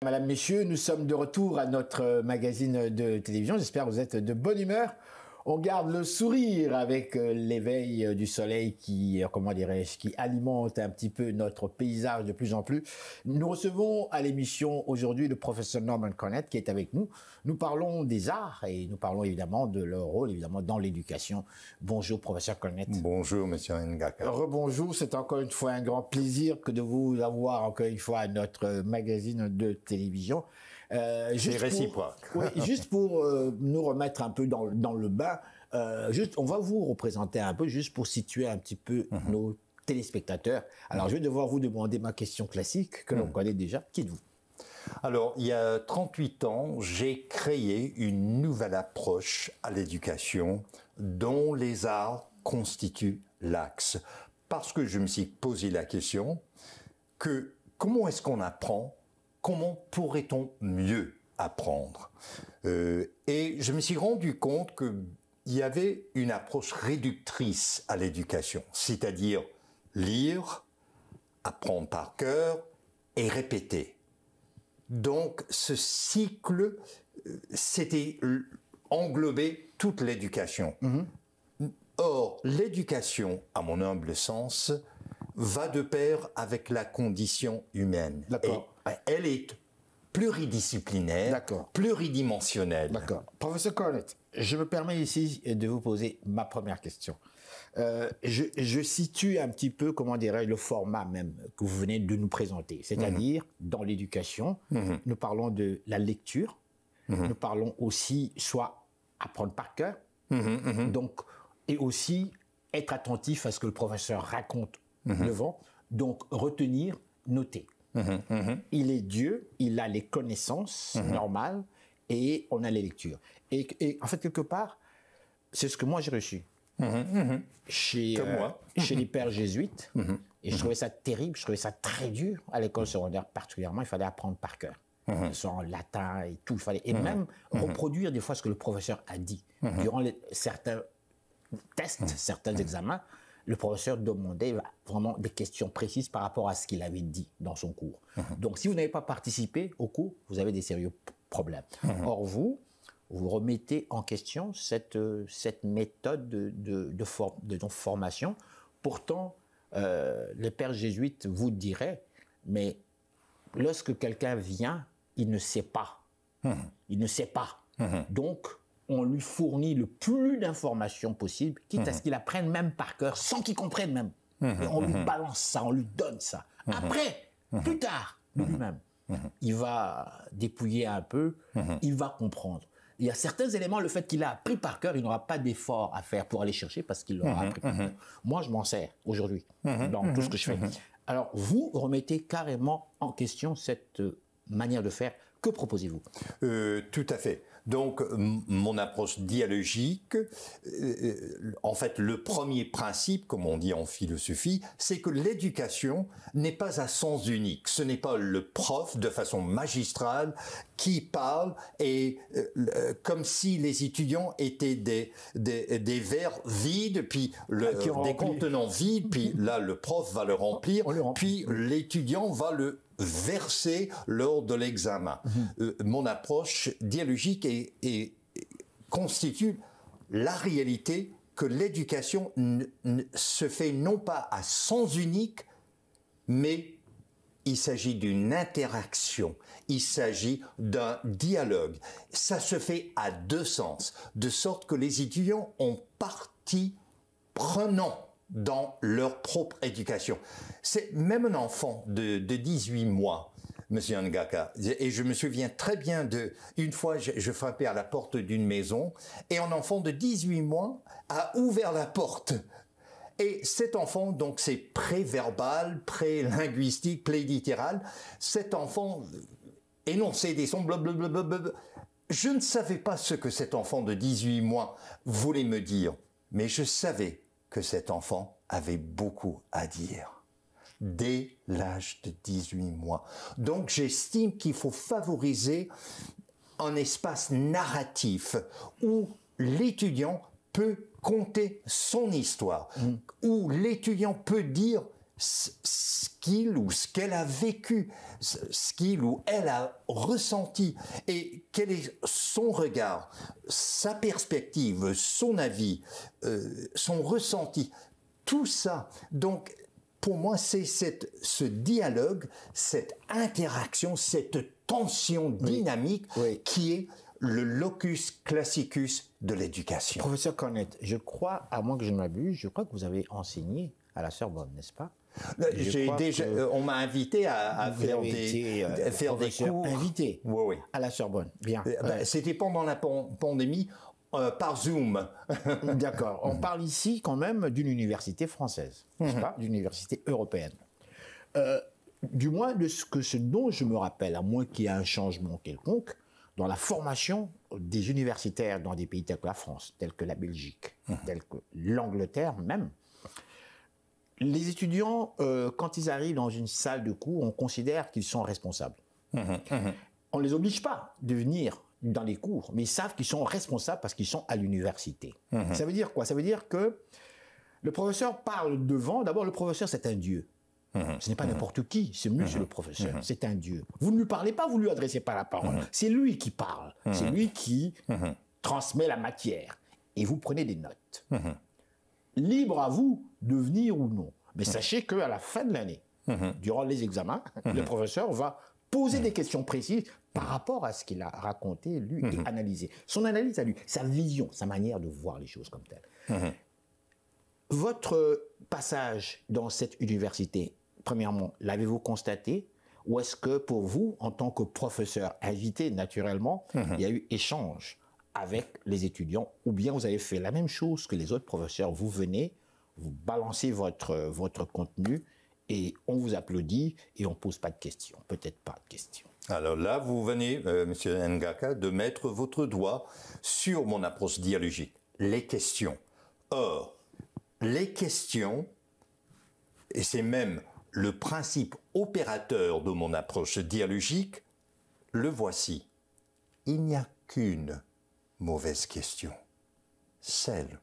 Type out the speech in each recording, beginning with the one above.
Madame, Messieurs, nous sommes de retour à notre magazine de télévision. J'espère que vous êtes de bonne humeur. On garde le sourire avec l'éveil du soleil qui, comment dirais-je, qui alimente un petit peu notre paysage de plus en plus. Nous recevons à l'émission aujourd'hui le professeur Norman Cornett qui est avec nous. Nous parlons des arts et nous parlons évidemment de leur rôle évidemment dans l'éducation. Bonjour professeur Cornett. Bonjour monsieur Ngaka. Rebonjour, c'est encore une fois un grand plaisir que de vous avoir encore une fois à notre magazine de télévision. C'est réciproque. Juste pour nous remettre un peu dans le bain, on va vous représenter un peu, juste pour situer un petit peu nos téléspectateurs. Alors, je vais devoir vous demander ma question classique, que l'on connaît déjà. Qui êtes-vous? Alors, il y a 38 ans, j'ai créé une nouvelle approche à l'éducation dont les arts constituent l'axe. Parce que je me suis posé la question que comment est-ce qu'on apprend? Comment pourrait-on mieux apprendre? Et je me suis rendu compte qu'il y avait une approche réductrice à l'éducation, c'est-à-dire lire, apprendre par cœur et répéter. Donc ce cycle, c'était englober toute l'éducation. Or, l'éducation, à mon humble sens, va de pair avec la condition humaine. D'accord. Elle est pluridisciplinaire, pluridimensionnelle. D'accord. Professeur Cornett, je me permets ici de vous poser ma première question. Je situe un petit peu, comment dirais-je, le format même que vous venez de nous présenter. C'est-à-dire, dans l'éducation, nous parlons de la lecture, nous parlons aussi soit apprendre par cœur, donc, et aussi être attentif à ce que le professeur raconte devant, donc retenir, noter. Il est Dieu, il a les connaissances normales et on a les lectures. Et en fait, quelque part, c'est ce que moi j'ai reçu. Chez les pères jésuites, et je trouvais ça terrible, je trouvais ça très dur à l'école secondaire particulièrement, il fallait apprendre par cœur. Soit en latin et tout, il fallait, et même reproduire des fois ce que le professeur a dit. Durant certains tests, certains examens, le professeur demandait vraiment des questions précises par rapport à ce qu'il avait dit dans son cours. Donc, si vous n'avez pas participé au cours, vous avez des sérieux problèmes. Or, vous remettez en question cette méthode de formation. Pourtant, les pères jésuites vous diraient, mais lorsque quelqu'un vient, il ne sait pas. Il ne sait pas. Donc, on lui fournit le plus d'informations possible, quitte à ce qu'il apprenne même par cœur, sans qu'il comprenne même. Et on lui balance ça, on lui donne ça. Après, plus tard, lui-même, il va dépouiller un peu, il va comprendre. Il y a certains éléments, le fait qu'il a appris par cœur, il n'aura pas d'effort à faire pour aller chercher parce qu'il l'aura appris par cœur. Moi, je m'en sers aujourd'hui dans tout ce que je fais. Alors, vous remettez carrément en question cette manière de faire. Que proposez-vous? Tout à fait. Donc, mon approche dialogique, en fait, le premier principe, comme on dit en philosophie, c'est que l'éducation n'est pas à sens unique. Ce n'est pas le prof, de façon magistrale, qui parle et comme si les étudiants étaient des verres vides, puis des contenants vides, puis là, le prof va le remplir, puis l'étudiant va le verser lors de l'examen. Mon approche dialogique constitue la réalité que l'éducation se fait non pas à sens unique, mais il s'agit d'une interaction, il s'agit d'un dialogue. Ça se fait à deux sens, de sorte que les étudiants ont partie prenante dans leur propre éducation. C'est même un enfant de 18 mois, Monsieur Ngaka, et je me souviens très bien une fois, je frappais à la porte d'une maison, et un enfant de 18 mois a ouvert la porte. Et cet enfant, donc c'est pré-verbal, pré-linguistique, pré-littéral, cet enfant énonçait des sons, blablabla. Je ne savais pas ce que cet enfant de 18 mois voulait me dire, mais je savais que cet enfant avait beaucoup à dire dès l'âge de 18 mois. Donc j'estime qu'il faut favoriser un espace narratif où l'étudiant peut conter son histoire, où l'étudiant peut dire ce qu'il ou ce qu'elle a vécu, ce qu'il ou elle a ressenti, et quel est son regard, sa perspective, son avis, son ressenti, tout ça. Donc, pour moi, c'est ce dialogue, cette interaction, cette tension dynamique qui est le locus classicus de l'éducation. Professeur Cornette, je crois, à moins que je ne m'abuse, je crois que vous avez enseigné à la Sorbonne, n'est-ce pas? On m'a invité à faire des cours. Invité à la Sorbonne. Bien. C'était pendant la pandémie par Zoom. D'accord. On parle ici quand même d'une université française, n'est-ce pas? D'une université européenne. Du moins de ce dont je me rappelle, à moins qu'il y ait un changement quelconque, dans la formation des universitaires dans des pays tels que la France, tels que la Belgique, tels que l'Angleterre même, les étudiants, quand ils arrivent dans une salle de cours, on considère qu'ils sont responsables. On ne les oblige pas de venir dans les cours, mais ils savent qu'ils sont responsables parce qu'ils sont à l'université. Ça veut dire quoi? Ça veut dire que le professeur parle devant. D'abord, le professeur, c'est un dieu. Ce n'est pas n'importe qui, c'est monsieur le professeur, c'est un dieu. Vous ne lui parlez pas, vous ne lui adressez pas la parole. C'est lui qui parle, c'est lui qui transmet la matière. Et vous prenez des notes. Libre à vous de venir ou non. Mais sachez qu'à la fin de l'année, durant les examens, le professeur va poser des questions précises par rapport à ce qu'il a raconté, lu et analysé. Son analyse à lui, sa vision, sa manière de voir les choses comme telles. Votre passage dans cette université, premièrement, l'avez-vous constaté? Ou est-ce que pour vous, en tant que professeur invité, naturellement, il y a eu échange avec les étudiants, ou bien vous avez fait la même chose que les autres professeurs, vous venez, vous balancez votre contenu et on vous applaudit et on ne pose pas de questions, peut-être pas de questions. Alors là, vous venez, Monsieur Ngaka, de mettre votre doigt sur mon approche dialogique, les questions. Or, les questions, et c'est même le principe opérateur de mon approche dialogique, le voici. Il n'y a qu'une mauvaise question, celle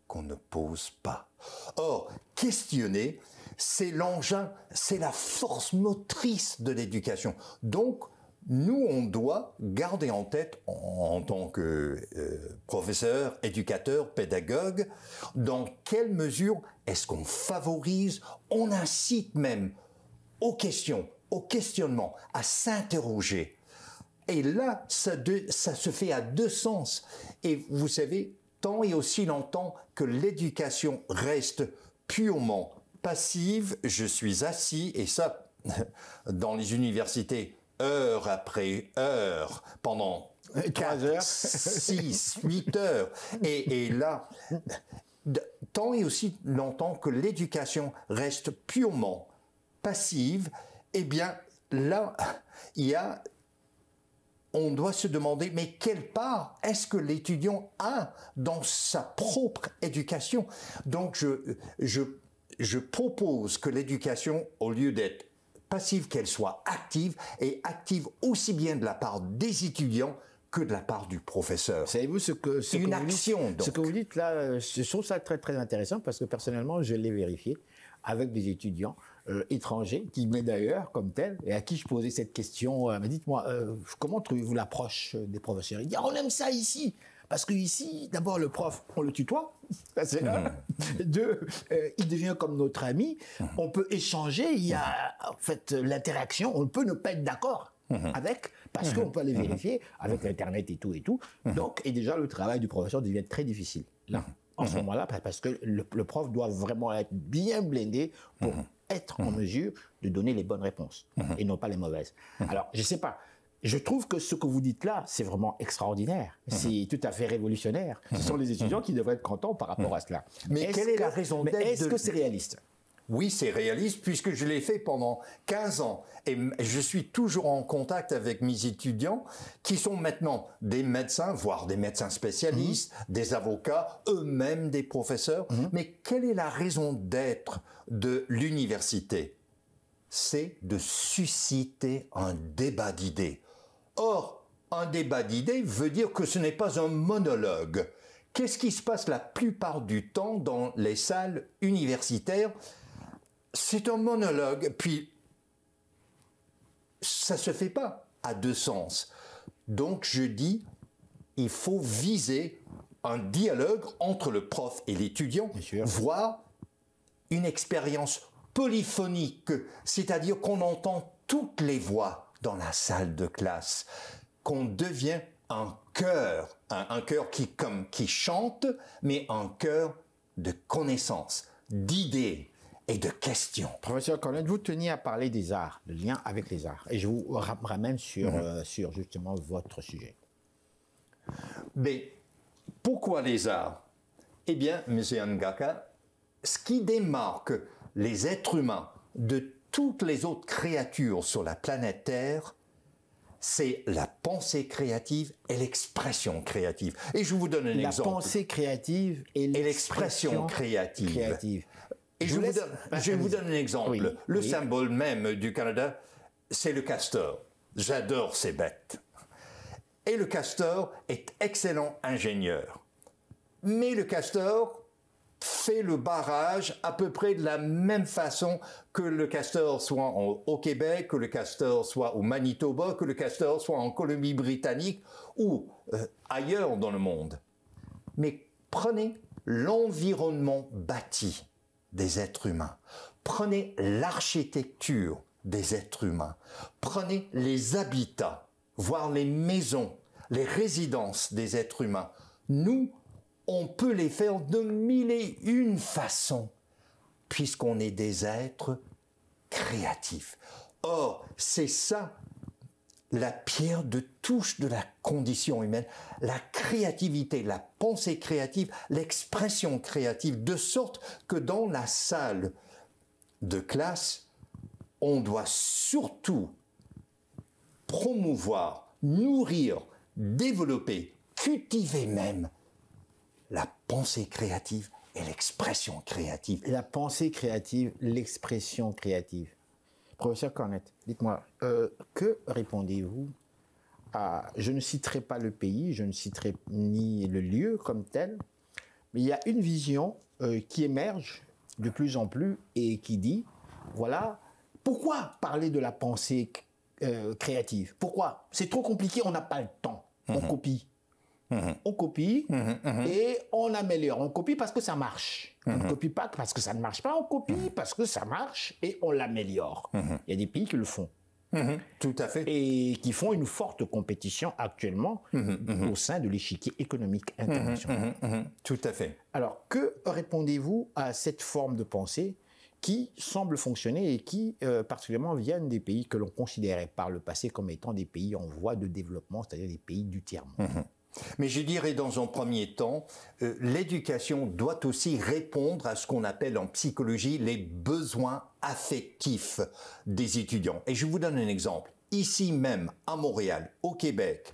qu'on ne pose pas. Or, questionner, c'est l'engin, c'est la force motrice de l'éducation. Donc, nous, on doit garder en tête, en tant que professeur, éducateur, pédagogue, dans quelle mesure est-ce qu'on favorise, on incite même aux questions, au questionnement, à s'interroger. Et là, ça se fait à deux sens. Et vous savez, tant et aussi longtemps que l'éducation reste purement passive, je suis assis, et ça, dans les universités, heure après heure, pendant 3 heures, 6, 8 heures. Et là, tant et aussi longtemps que l'éducation reste purement passive, eh bien, là, on doit se demander, mais quelle part est-ce que l'étudiant a dans sa propre éducation? Donc, je propose que l'éducation, au lieu d'être passive, qu'elle soit active, et active aussi bien de la part des étudiants que de la part du professeur. Savez-vous ce que vous dites là, je trouve ça très très intéressant parce que personnellement, je l'ai vérifié avec des étudiants étrangers qui m'aident d'ailleurs comme tel et à qui je posais cette question. Mais dites-moi, comment trouvez-vous l'approche des professeurs? Il dit, on aime ça ici. Parce que ici, d'abord, le prof, on le tutoie, c'est là. Deux, il devient comme notre ami. On peut échanger. Il y a en fait l'interaction. On peut ne pas être d'accord avec, parce qu'on peut aller vérifier avec Internet et tout et tout. Donc, et déjà, le travail du professeur devient très difficile. Là, en ce moment-là, parce que le prof doit vraiment être bien blindé pour être en mesure de donner les bonnes réponses et non pas les mauvaises. Alors, je ne sais pas. Je trouve que ce que vous dites là, c'est vraiment extraordinaire. C'est tout à fait révolutionnaire. Ce sont les étudiants qui devraient être contents par rapport à cela. Mais quelle est la raison d'être? Est-ce que c'est réaliste? Oui, c'est réaliste puisque je l'ai fait pendant 15 ans et je suis toujours en contact avec mes étudiants qui sont maintenant des médecins, voire des médecins spécialistes, des avocats, eux-mêmes des professeurs. Mais quelle est la raison d'être de l'université? C'est de susciter un débat d'idées. Or, un débat d'idées veut dire que ce n'est pas un monologue. Qu'est-ce qui se passe la plupart du temps dans les salles universitaires? c'est un monologue, puis ça ne se fait pas à deux sens. Donc je dis, il faut viser un dialogue entre le prof et l'étudiant, voire une expérience polyphonique, c'est-à-dire qu'on entend toutes les voix dans la salle de classe, qu'on devient un chœur qui chante, mais un chœur de connaissances, d'idées et de questions. Professeur Cornette, vous teniez à parler des arts, le lien avec les arts, et je vous ramène sur justement votre sujet. Mais pourquoi les arts? Eh bien, M. Ngaka, ce qui démarque les êtres humains de toutes les autres créatures sur la planète Terre, c'est la pensée créative et l'expression créative. Et je vous donne un exemple. La pensée créative et l'expression créative. Et je vous donne un exemple. Oui, le symbole même du Canada, c'est le castor. J'adore ces bêtes. Et le castor est excellent ingénieur. Mais le castor fait le barrage à peu près de la même façon que le castor soit au Québec, que le castor soit au Manitoba, que le castor soit en Colombie-Britannique ou ailleurs dans le monde. Mais prenez l'environnement bâti des êtres humains, prenez l'architecture des êtres humains, prenez les habitats, voire les maisons, les résidences des êtres humains. Nous, on peut les faire de mille et une façons, puisqu'on est des êtres créatifs. Or, c'est ça la pierre de touche de la condition humaine, la créativité, la pensée créative, l'expression créative, de sorte que dans la salle de classe, on doit surtout promouvoir, nourrir, développer, cultiver même la pensée créative et l'expression créative. La pensée créative, l'expression créative. Professeur Cornette, dites-moi, que répondez-vous à... Je ne citerai pas le pays, je ne citerai ni le lieu comme tel, mais il y a une vision qui émerge de plus en plus et qui dit, voilà, pourquoi parler de la pensée créative? Pourquoi? C'est trop compliqué, on n'a pas le temps, on copie. On copie et on améliore. On copie parce que ça marche. On ne copie pas parce que ça ne marche pas. On copie parce que ça marche et on l'améliore. Il y a des pays qui le font. Tout à fait. Et qui font une forte compétition actuellement au sein de l'échiquier économique international. Tout à fait. Alors, que répondez-vous à cette forme de pensée qui semble fonctionner et qui, particulièrement, viennent des pays que l'on considérait par le passé comme étant des pays en voie de développement, c'est-à-dire des pays du tiers-monde? Mais je dirais dans un premier temps, l'éducation doit aussi répondre à ce qu'on appelle en psychologie les besoins affectifs des étudiants. Et je vous donne un exemple. Ici même, à Montréal, au Québec,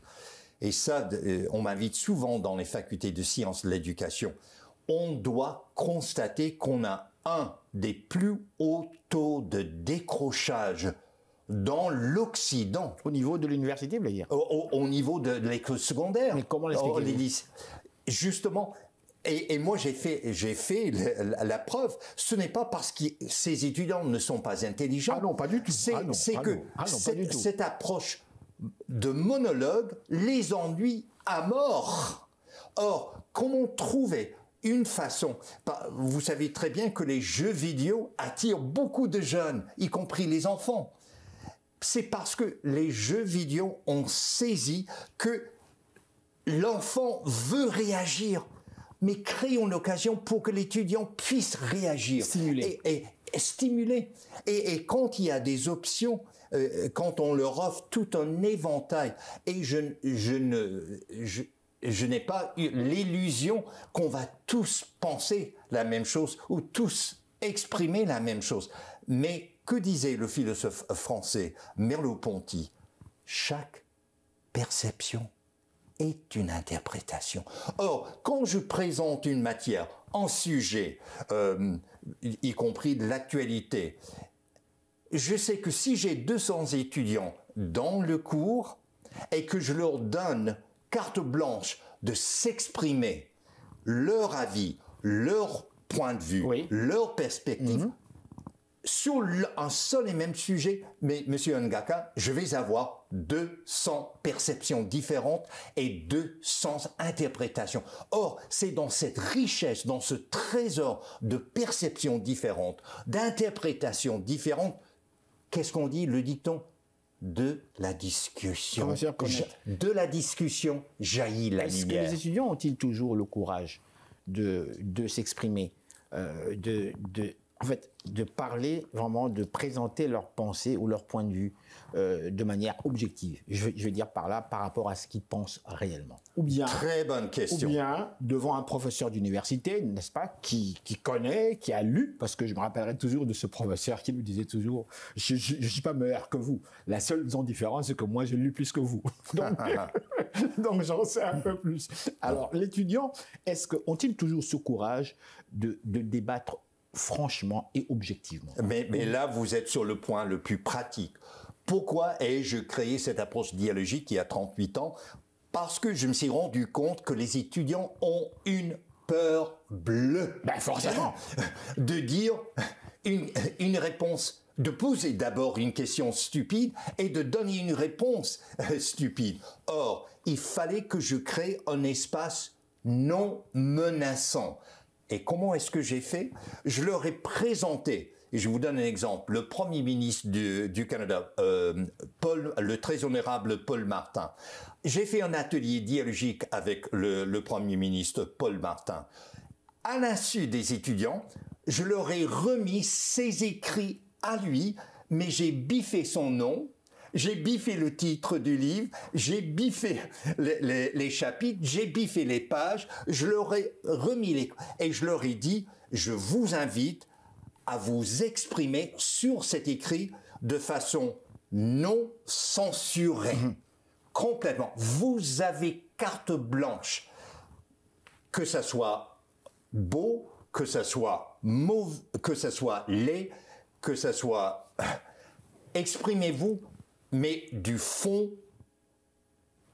et ça, on m'invite souvent dans les facultés de sciences de l'éducation, on doit constater qu'on a un des plus hauts taux de décrochage dans l'Occident. Au niveau de l'université, vous voulez dire? Au niveau de l'école secondaire. Mais comment l'expliquez-vous? Justement, et moi j'ai fait la preuve, ce n'est pas parce que ces étudiants ne sont pas intelligents. Ah non, pas du tout. C'est que cette approche de monologue les ennuie à mort. Or, comment trouver une façon, vous savez très bien que les jeux vidéo attirent beaucoup de jeunes, y compris les enfants. C'est parce que les jeux vidéo ont saisi que l'enfant veut réagir, mais créons l'occasion pour que l'étudiant puisse réagir. Stimuler. Et stimuler. Et quand il y a des options, quand on leur offre tout un éventail, et je n'ai pas eu l'illusion qu'on va tous penser la même chose ou tous exprimer la même chose. Mais que disait le philosophe français Merleau-Ponty? Chaque perception est une interprétation. Or, quand je présente une matière, un sujet, y compris de l'actualité, je sais que si j'ai 200 étudiants dans le cours et que je leur donne carte blanche de s'exprimer, leur avis, leur point de vue, leur perspective, sur un seul et même sujet, mais Monsieur Ngaka, je vais avoir 200 perceptions différentes et 200 interprétations. Or, c'est dans cette richesse, dans ce trésor de perceptions différentes, d'interprétations différentes, qu'est-ce qu'on dit, le dicton? De la discussion. De la discussion jaillit la lumière. Est-ce que les étudiants ont-ils toujours le courage de s'exprimer, en fait, de parler vraiment, de présenter leurs pensées ou leur point de vue de manière objective. Je veux dire par là, par rapport à ce qu'ils pensent réellement. Ou bien, très bonne question. Ou bien devant un professeur d'université, n'est-ce pas, qui connaît, qui a lu, parce que je me rappellerai toujours de ce professeur qui nous disait toujours, je suis pas meilleur que vous. La seule différence, c'est que moi, je lis plus que vous. Donc j'en sais un peu plus. Alors, l'étudiant, ont-ils toujours ce courage de débattre franchement et objectivement? Mais là, vous êtes sur le point le plus pratique. Pourquoi ai-je créé cette approche dialogique il y a 38 ans? Parce que je me suis rendu compte que les étudiants ont une peur bleue. Ben forcément. De dire une réponse, de poser d'abord une question stupide et de donner une réponse stupide. Or, il fallait que je crée un espace non menaçant. Et comment est-ce que j'ai fait? Je leur ai présenté, et je vous donne un exemple, le Premier ministre du Canada, le très honorable Paul Martin. J'ai fait un atelier dialogique avec le Premier ministre Paul Martin. À l'insu des étudiants, je leur ai remis ses écrits à lui, mais j'ai biffé son nom, j'ai biffé le titre du livre, j'ai biffé les chapitres, j'ai biffé les pages, je leur ai remis et je leur ai dit, je vous invite à vous exprimer sur cet écrit de façon non censurée. Complètement. Vous avez carte blanche. Que ça soit beau, que ça soit mauvais, que ça soit laid, que ça soit... Exprimez-vous, mais du fond,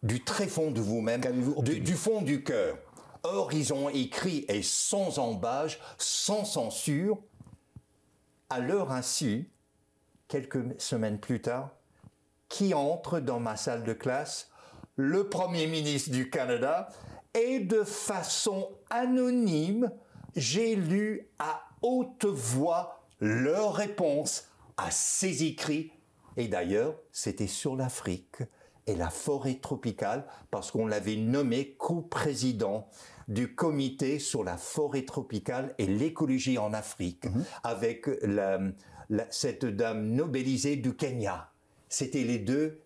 du très fond de vous-même, du fond du cœur. Or, ils ont écrit, et sans embâche, sans censure, à leur insu, quelques semaines plus tard, qui entre dans ma salle de classe? Le Premier ministre du Canada, et de façon anonyme, j'ai lu à haute voix leur réponse à ces écrits. Et d'ailleurs, c'était sur l'Afrique et la forêt tropicale, parce qu'on l'avait nommé co-président du comité sur la forêt tropicale et l'écologie en Afrique, avec cette dame nobelisée du Kenya. C'était les deux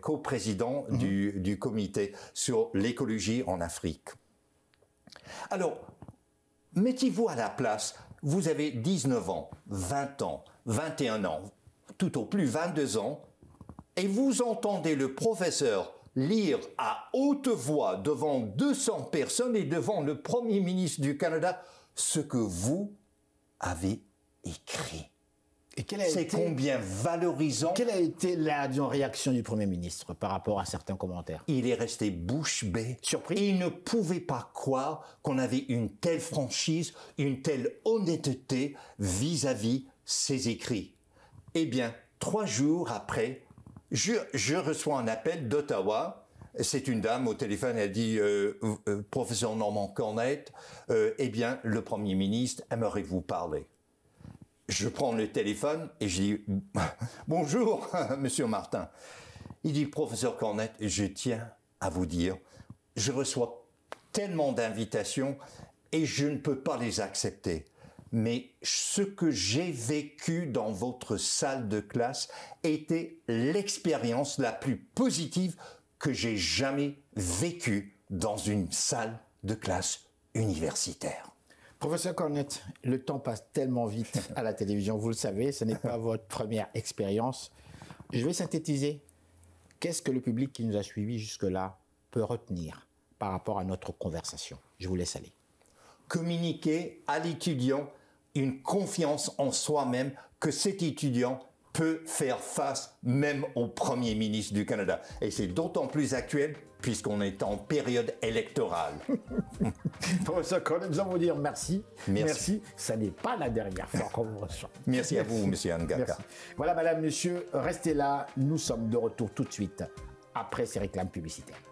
co-présidents du comité sur l'écologie en Afrique. Alors, mettez-vous à la place, vous avez 19 ans, 20 ans, 21 ans, tout au plus 22 ans, et vous entendez le professeur lire à haute voix devant 200 personnes et devant le Premier ministre du Canada ce que vous avez écrit. C'est combien valorisant. Quelle a été la réaction du Premier ministre par rapport à certains commentaires? Il est resté bouche bée. Surpris. Il ne pouvait pas croire qu'on avait une telle franchise, une telle honnêteté vis-à-vis ses écrits. Eh bien, 3 jours après, je reçois un appel d'Ottawa. C'est une dame au téléphone, elle dit professeur Normand Cornette, eh bien, le Premier ministre aimerait vous parler. Je prends le téléphone et je dis bonjour, Monsieur Martin. Il dit professeur Cornette, je tiens à vous dire, je reçois tellement d'invitations et je ne peux pas les accepter. Mais ce que j'ai vécu dans votre salle de classe était l'expérience la plus positive que j'ai jamais vécue dans une salle de classe universitaire. Professeur Cornette, le temps passe tellement vite à la télévision, vous le savez, ce n'est pas votre première expérience. Je vais synthétiser. Qu'est-ce que le public qui nous a suivis jusque-là peut retenir par rapport à notre conversation? Je vous laisse aller. Communiquer à l'étudiant une confiance en soi-même que cet étudiant peut faire face même au Premier ministre du Canada. Et c'est d'autant plus actuel puisqu'on est en période électorale. Professeur Cornet, nous allons vous dire merci. Merci. Ça n'est pas la dernière fois qu'on vous reçoit. Merci à vous, Monsieur Ngaka. Merci. Voilà, madame, monsieur, restez là. Nous sommes de retour tout de suite après ces réclames publicitaires.